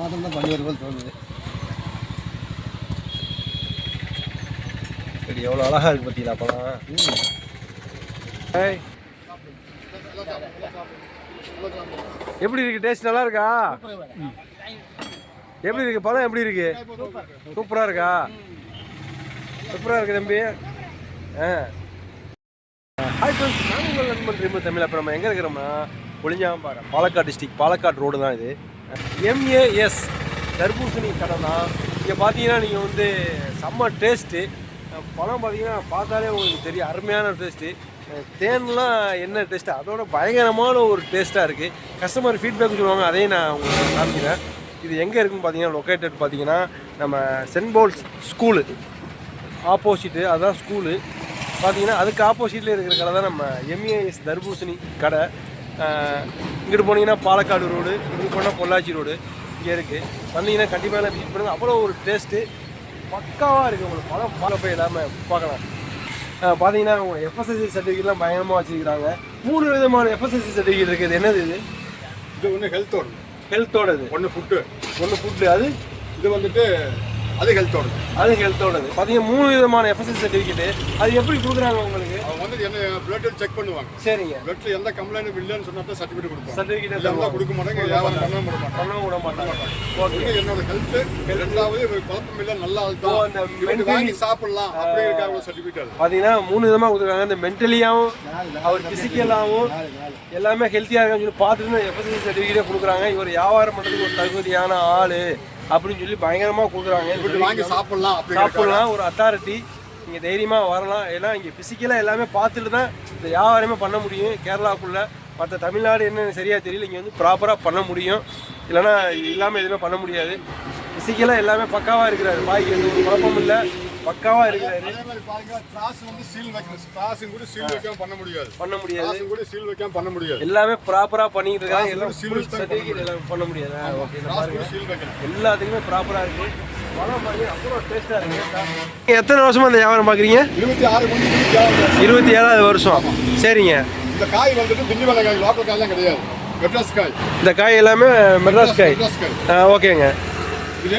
மாதம் தான் பண்ணி வருவோம் தோணுது. சரி, எவ்வளோ அழகா இருக்கு பார்த்தீங்களா பழம்? எப்படி இருக்கு? டேஸ்ட் நல்லா இருக்கா? எப்படி இருக்கு பழம்? எப்படி இருக்கு? சூப்பரா இருக்கா? சூப்பரா இருக்கு தம்பி. ஹாய் ஃப்ரெண்ட்ஸ், நான் உங்கள் நண்பன் ட்ரீம் தமிழ். அப்புறம் நம்ம எங்கே இருக்கிறோம்னா புளிஞ்சாம்பாறை, பாலக்காடு டிஸ்ட்ரிக்ட், பாலக்காடு ரோடு தான் இது. MAS தர்பூசணி கடை தான். இங்கே பார்த்தீங்கன்னா நீங்கள் வந்து செம்ம டேஸ்ட்டு. பழம் பார்த்தீங்கன்னா பார்த்தாலே உங்களுக்கு தெரியும், அருமையான டேஸ்ட்டு. தேன்லாம் என்ன டேஸ்ட்டு, அதோட பயங்கரமான ஒரு டேஸ்ட்டாக இருக்குது. கஸ்டமர் ஃபீட்பேக் சொல்லுவாங்க, அதையும் நான் உங்களுக்கு காமிக்கிறேன். இது எங்கே இருக்குதுன்னு பார்த்தீங்கன்னா லொக்கேட்டட் பார்த்தீங்கன்னா நம்ம சென்ட் பால்ஸ் ஸ்கூலு ஆப்போசிட்டு, அதுதான் ஸ்கூலு. பார்த்தீங்கன்னா அதுக்கு ஆப்போசிட்டில் இருக்கிற கடை தான் நம்ம MAS தர்பூசணி கடை. இங்கிட்டு போனீங்கன்னா பாலக்காடு ரோடு, இங்கிட்டு போனால் பொள்ளாச்சி ரோடு இங்கே இருக்குது. வந்தீங்கன்னா கண்டிப்பாக விசிட் பண்ணுங்கள். அவ்வளோ ஒரு டேஸ்ட்டு பக்காவாக இருக்குது. உங்களுக்கு பழம் பால போய் இல்லாமல் பார்க்கலாம். பார்த்தீங்கன்னா அவங்க FSSC சர்டிஃபிகேட்லாம் பயங்கரமாக வச்சுருக்கிறாங்க. 3 விதமான FSSC சர்டிஃபிகேட் இருக்குது. என்னது இது? இது ஒன்று ஹெல்த்தோடது, ஒன்று ஃபுட்டு, அது இது வந்துட்டு அது ஹெல்த்தோடது. பார்த்தீங்கன்னா 3 விதமான FSSC சர்டிஃபிகேட்டு. அது எப்படி கொடுக்குறாங்க உங்களுக்கு? அவங்க வந்து என்ன பிளட் செக் பண்ணுவாங்க. சரிங்க. பிளட்ல எந்த கம்ப்ளைண்ட் இல்லைன்னு சொன்னா தான் சர்டிஃபிகேட் கொடுப்பாங்க. சர்டிஃபிகேட் எல்லாம் கொடுக்க மாட்டாங்க, வியாபாரம் பண்ண விட மாட்டாங்க. ஓகே, என்னோட ஹெல்த் ரெண்டாவது குழப்பம் இல்லை, நல்லா அழுத்தம் வாங்கி சாப்பிடலாம் அப்படிங்கிறதுக்காக சர்டிஃபிகேட். பார்த்தீங்கன்னா 3 விதமாக கொடுக்குறாங்க. இந்த மென்டலியாகவும் அவர் ஃபிசிக்கலாகவும் எல்லாமே ஹெல்த்தியாக இருக்கான்னு சொல்லி பார்த்துட்டு FSSC சர்டிஃபிகேட்டே கொடுக்குறாங்க. இவர் வியாபாரம் பண்ணுறதுக்கு ஒரு தகுதியான ஆள் அப்படின்னு சொல்லி பயங்கரமாக கொடுக்குறாங்க. வாங்கி சாப்பிடலாம் ஒரு அத்தாரிட்டி. நீங்கள் தைரியமாக வரலாம். ஏன்னா இங்கே ஃபிசிக்கலாக எல்லாமே பார்த்துட்டு தான் இந்த வியாபாரமே பண்ண முடியும். கேரளாவுக்குள்ளே மற்ற தமிழ்நாடு என்னென்னு சரியாக தெரியல. இங்கே வந்து ப்ராப்பராக பண்ண முடியும், இல்லைனா இல்லாமல் எதுவுமே பண்ண முடியாது. ஃபிசிக்கலாக எல்லாமே பக்காவாக இருக்கிறாரு. பாய்க்கு எந்த ஒரு குழப்பமும் இல்லை, பக்காவாக இருக்கிறாரு. பண்ண முடியாது. எல்லாமே ப்ராப்பராக பண்ணிக்கிட்டு இருக்காங்க. எல்லாம் சர்டிஃபிகேட் எல்லாம் பண்ண முடியாது. ஓகே, எல்லாத்துக்குமே ப்ராப்பராக இருக்குது. பழம் பாருங்க, அவ்வளோ டேஸ்ட்டாக இருக்குது. எத்தனை வருஷமா இந்த வியாபாரம் பார்க்குறீங்க? 27வது வருஷம். சரிங்க. இந்த காய் வந்துட்டு திண்டிவன காய், லோக்கல் காய்லாம் கிடையாது, மெட்ராஸ் காய். இந்த காய் எல்லாமே மெட்ராஸ் காய். ஓகேங்க. இது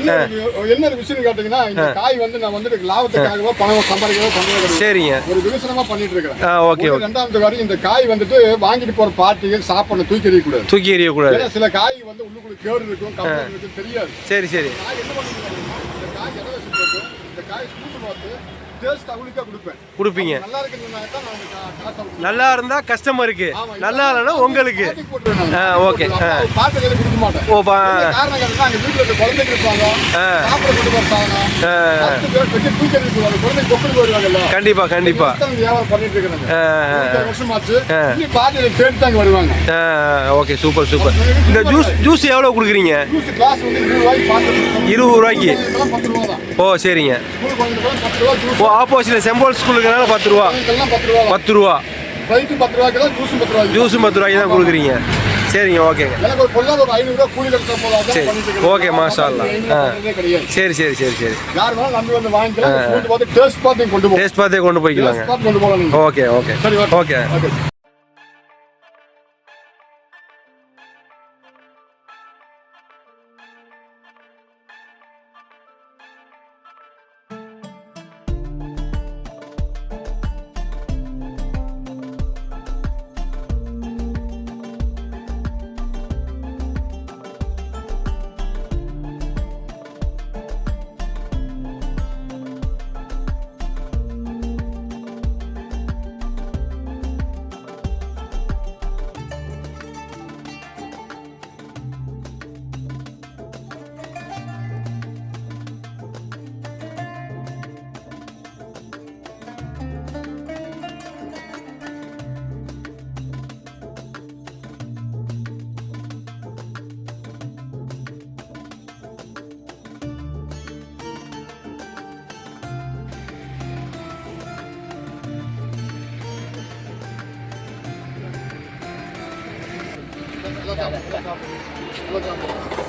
என்ன விஷயம் கேட்டீங்கன்னா, இந்த காய் வந்து நான் வந்து லாபத்துக்காகவோ பணம் சம்பாதிக்கவோ பண்ணுறது. சரிங்க. ஒரு விமர்சனமா பண்ணிட்டு இருக்கேன். ஓகே. ரெண்டாவது வரை இந்த காய் வந்துட்டு வாங்கிட்டு போற பார்ட்டிகள் சாப்பிடணும், தூக்கி எறியக்கூடாது. சில காய் வந்து உள்ளுக்குள்ள கேடு இருக்கும், கம்பெனி இருக்கும், தெரியாது. சரி. காய் என்ன பண்ணுவீங்க? இந்த காய் எதை வச்சு போட்டு இந்த காய் சூட்டு பார்த்து டேஸ்ட் அவங்களுக்கே கொடுப்பீங்க. நல்லா இருக்குன்னா தான் நான் நல்லா இருந்தா கஸ்டமருக்கு, நல்லா இல்லைன்னா உங்களுக்கு. ஓகே. பார்த்து கொடுக்க மாட்டேன். ஓ, காரணம் என்னன்னா, அங்க வீட்டுல இருக்க குழந்தைங்க இருப்பாங்க, சாப்பிட கொண்டு வரட்டாங்க, குழந்தைங்க கொண்டு வருவாங்கல்ல. கண்டிப்பா வியாபாரம் பண்ணிட்டு இருக்கிறாங்க. வருஷமாச்சு பார்த்து தேடி தாங்க வருவாங்க. Okay, super. இந்த ஜூஸ் எவ்வளவு கொடுக்குறீங்க? கிளாஸ் வந்து 20 ரூபாய்க்கு. 10 ரூபா தான். ஓ, சரிங்க. 10 ரூபா. ஓ, ஆப்போசிட்ல செம்போல் ஸ்கூலுக்குனால 10 ரூபா. 10 ரூபா. ஜூஸும் 10 ரூபாய்க்கு தான் கொடுக்குறீங்க. சரிங்க, ஓகேங்க. சரி, ஓகே, மாஷா அல்லாஹ். சரி. டேஸ்ட் பார்த்தே கொண்டு போய்க்கலாங்க. ஓகே.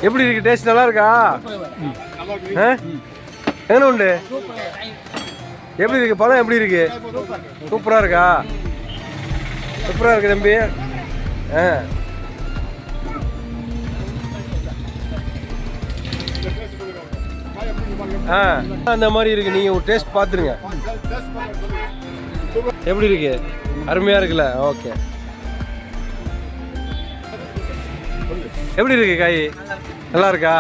எப்படி இருக்கு? டேஸ்ட் நல்லா இருக்கா? என்ன உண்டு? எப்படி இருக்கு பழம்? எப்படி இருக்கு? சூப்பரா இருக்கா? சூப்பரா இருக்கு தம்பி. அந்த மாதிரி இருக்குது. நீங்கள் ஒரு டேஸ்ட் பார்த்துருங்க எப்படி இருக்கு. அருமையாக இருக்குல்ல. ஓகே, எப்படி இருக்கு காய்? நல்லா இருக்கா?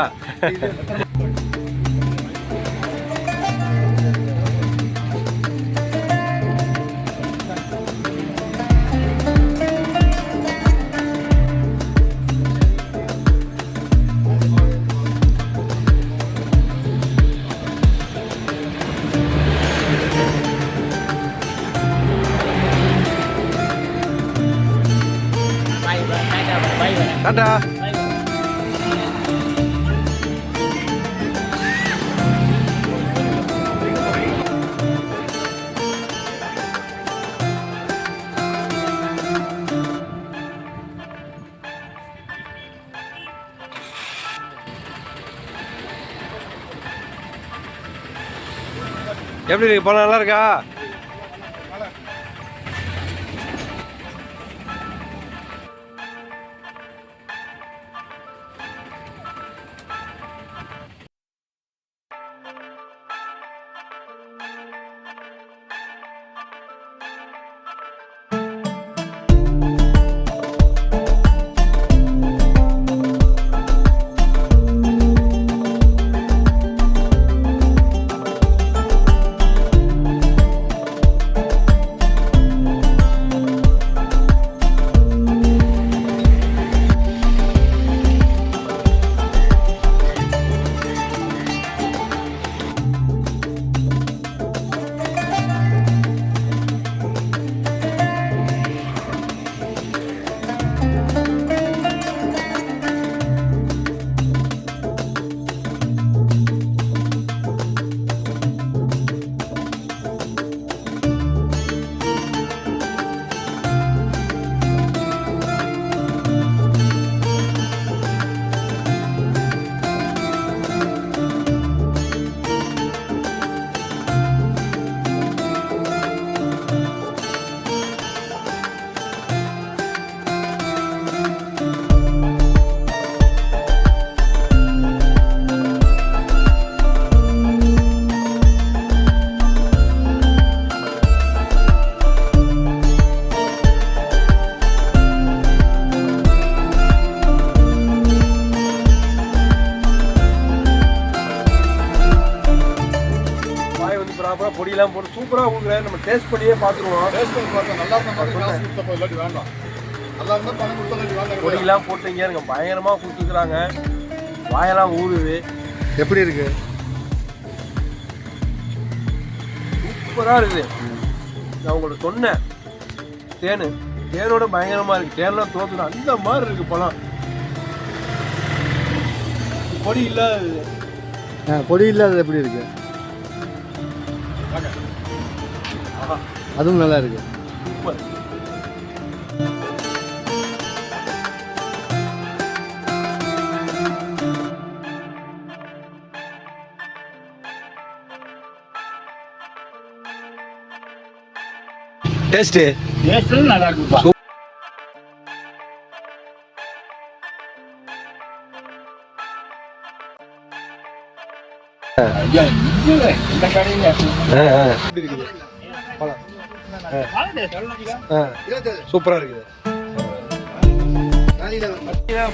டாடா. எப்படி இருக்கு பழம்? நல்லா இருக்கா? ப்ராப்பராக பொடியெல்லாம் போட்டு சூப்பராக கொடுக்குறாரு. நம்ம டேஸ்ட் பண்ணியே பார்த்துருவோம். டேஸ்ட் பண்ணி பார்த்தா நல்லா இருந்தால் காசு கொடுத்தப்போ இல்லாட்டி வேண்டாம். நல்லா இருந்தால் பணம் கொடுத்தா வேண்டாம். பொடியெல்லாம் போட்டுங்க இருங்க, பயங்கரமாக கொடுத்துருக்குறாங்க. வாயெல்லாம் ஊறுது. எப்படி இருக்கு? சூப்பராக இருக்குது. நான் உங்களுக்கு சொன்னேன் தேனோட பயங்கரமாக இருக்குது. தேனெலாம் தோற்றுடும் அந்த மாதிரி இருக்குது பழம். பொடி இல்லாதது. பொடி இல்லாதது எப்படி இருக்கு? அதுவும் நல்லா இருக்கு. சூப்பர். டேஸ்ட் நல்லா இருக்கு. இந்த கடையில சூப்பரா இருக்குது.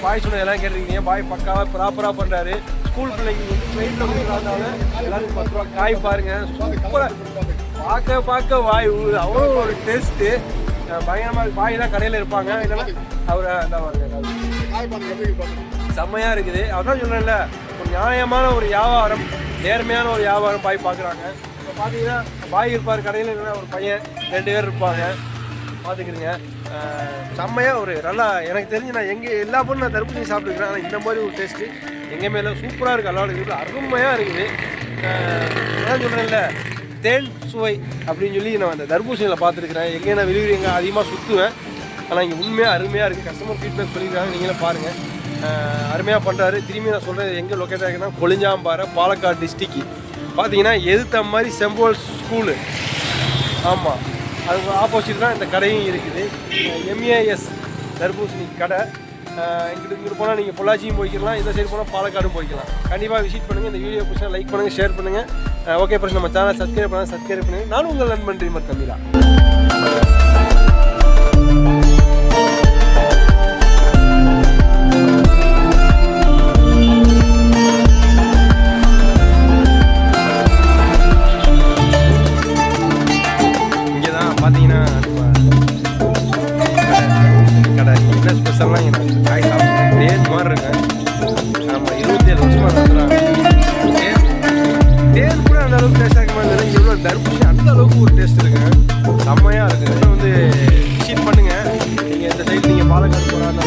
பாய் சொன்ன எல்லாம் கேட்டிருக்கீங்க. பாய் பக்காவா ப்ராப்பரா பண்றாரு. ஸ்கூல் பிள்ளைங்க வந்து ட்ரெயின்ல கொடுக்குறாங்க. எல்லாரும் 10 ரூபா காய் பாருங்க. சூப்பரா பார்க்க வாய் ஊது. அவ்வளோ ஒரு டேஸ்ட் பயங்கரமா. பாய் தான் கடையில இருப்பாங்க. அவரை செம்மையா இருக்குது. அதான் சொல்றேன்ல, ஒரு நியாயமான ஒரு வியாபாரம், நேர்மையான ஒரு வியாபாரம் பாய் பார்க்குறாங்க. இப்போ பார்த்தீங்கன்னா பாய் இருப்பார் கடையில், இல்லைன்னா ஒரு பையன் 2 பேர் இருப்பாங்க. பார்த்துக்கிறீங்க. செம்மையாக ஒரு நல்லா எனக்கு தெரிஞ்சு நான் எல்லா பொருளும் நான் தர்பூசணி சாப்பிட்டுக்கிறேன். ஆனால் இந்த மாதிரி ஒரு டேஸ்ட்டு எங்கேயுமே இல்லை. சூப்பராக இருக்குது. அல்லாடு இருக்குது. அருமையாக இருக்குது. அதான் சொல்கிறேன்ல, தேன் சுவை அப்படின்னு சொல்லி நான் அந்த தர்பூசணியில் பார்த்துருக்குறேன். எங்கே நான் வெளியூர் எங்கே அதிகமாக சுற்றுவேன். ஆனால் இங்கே உண்மையாக அருமையாக இருக்குது. கஸ்டமர் ஃபீட்பேக் சொல்லியிருக்காங்க. நீங்களே பாருங்கள். அருமையாக பண்ணுறாரு. திரும்பி நான் சொல்கிறது எங்கே லொக்கேட் ஆகிருக்குன்னா கொளிஞ்சாம்பாறை, பாலக்காடு டிஸ்ட்ரிக்ட். பார்த்தீங்கன்னா எதிர்த்த மாதிரி செம்போல் ஸ்கூலு. ஆமாம், அதுக்கு ஆப்போசிட் தான் இந்த கடையும் இருக்குது. MAS தர்பூசணி கடை. இங்கிட்டு போனால் நீங்கள் பொள்ளாச்சியும் போய்க்கலாம், இந்த சைடு போனால் பாலக்காடும் போய்க்கலாம். கண்டிப்பாக விசிட் பண்ணுங்கள். இந்த வீடியோ பிடிச்சா லைக் பண்ணுங்கள், ஷேர் பண்ணுங்கள். ஓகே ஃப்ரெண்ட்ஸ், நம்ம சேனல் சப்ஸ்கிரைப் பண்ணுங்கள். நானும் உங்கள் நண்பன் ட்ரீமர் தமிழா. இங்கே தான் பார்த்தீங்கன்னா கடை என்ன ஸ்பெஷல்லாம் இங்கே நான் காய் சாப்பிட்றேன். தேன் மாதிரி இருக்கேன். நம்ம 27 வருஷமாக நடத்துகிறாங்க. தேன் கூட அந்த அளவுக்கு டேஸ்ட்டாக இருக்க மாதிரி இல்லை. இவ்வளோ தர்பூசணி அந்த அளவுக்கு ஒரு டேஸ்ட் இருக்குங்க. செம்மையாக இருக்குது. விசிட் பண்ணுங்கள். நீங்கள் இந்த சைடு நீங்கள் பாலக்காடு போகிறாங்க